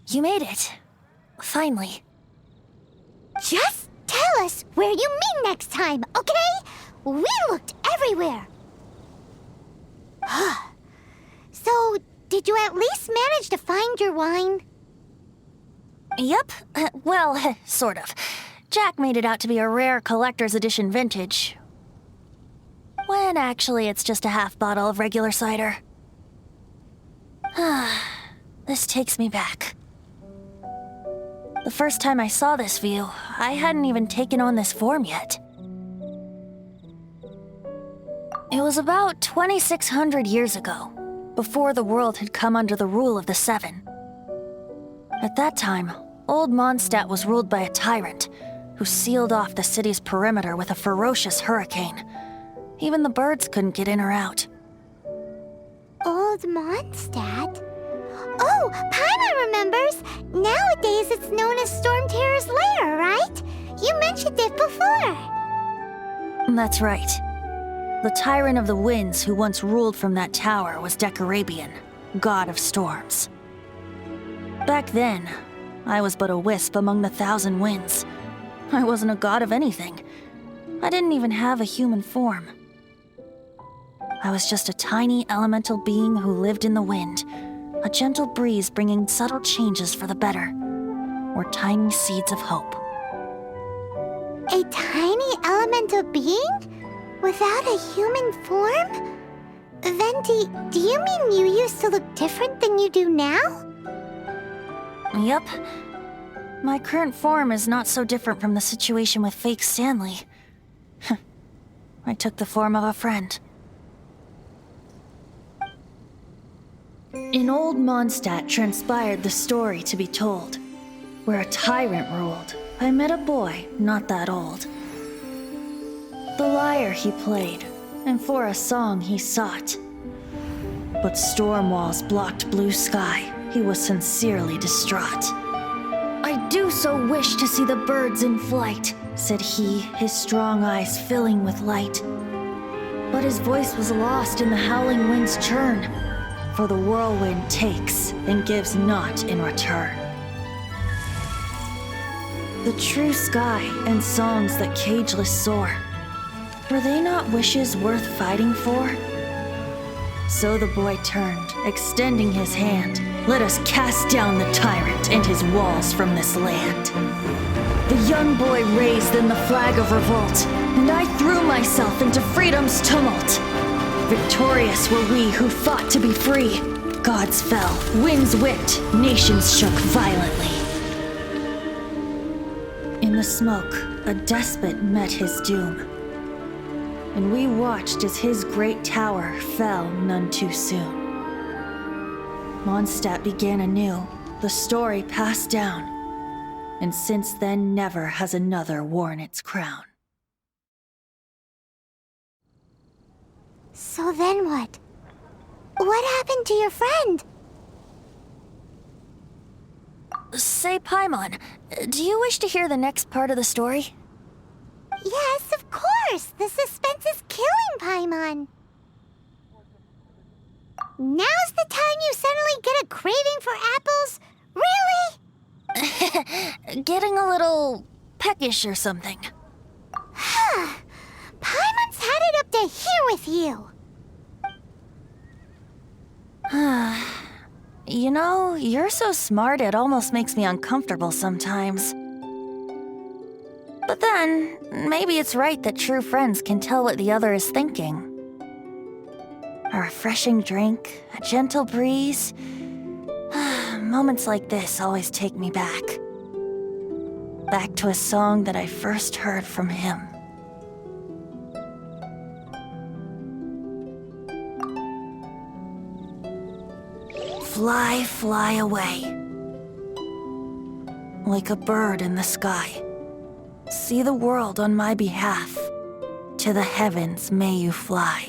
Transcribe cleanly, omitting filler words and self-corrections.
You made it. Finally. Just tell us where you meet next time, okay? We looked everywhere. So, did you at least manage to find your wine? Yep. Well, sort of. Jack made it out to be a rare collector's edition vintage. When actually it's just a half bottle of regular cider. This takes me back. The first time I saw this view, I hadn't even taken on this form yet. It was about 2,600 years ago, before the world had come under the rule of the Seven. At that time, Old Mondstadt was ruled by a tyrant who sealed off the city's perimeter with a ferocious hurricane. Even the birds couldn't get in or out. Old Mondstadt? Oh, Paimon remembers! Nowadays it's known as Storm Terror's lair, right? You mentioned it before. That's right. The tyrant of the winds who once ruled from that tower was Decarabian, god of storms. Back then, I was but a wisp among the thousand winds. I wasn't a god of anything. I didn't even have a human form. I was just a tiny elemental being who lived in the wind, a gentle breeze bringing subtle changes for the better, or tiny seeds of hope. A tiny elemental being? Without a human form? Venti, do you mean you used to look different than you do now? Yep. My current form is not so different from the situation with fake Stanley. I took the form of a friend. In Old Mondstadt transpired the story to be told. Where a tyrant ruled, I met a boy not that old. The lyre he played, and for a song he sought. But storm walls blocked blue sky, he was sincerely distraught. I do so wish to see the birds in flight, said he, his strong eyes filling with light. But his voice was lost in the howling wind's churn, for the whirlwind takes and gives not in return. The true sky and songs that cageless soar, were they not wishes worth fighting for? So the boy turned, extending his hand. Let us cast down the tyrant and his walls from this land. The young boy raised then the flag of revolt, and I threw myself into freedom's tumult. Victorious were we who fought to be free. Gods fell, winds whipped, nations shook violently. In the smoke, a despot met his doom, and we watched as his great tower fell none too soon. Mondstadt began anew, the story passed down, and since then never has another worn its crown. So then what? What happened to your friend? Say, Paimon, do you wish to hear the next part of the story? Yes, of course! The suspense is killing, Paimon! Now's the time you suddenly get a craving for apples? Really? Getting a little peckish or something. Paimon's had it up to here with you! You know, you're so smart it almost makes me uncomfortable sometimes. But then, maybe it's right that true friends can tell what the other is thinking. A refreshing drink, a gentle breeze. Moments like this always take me back. Back to a song that I first heard from him. Fly, fly away. Like a bird in the sky. See the world on my behalf. To the heavens may you fly.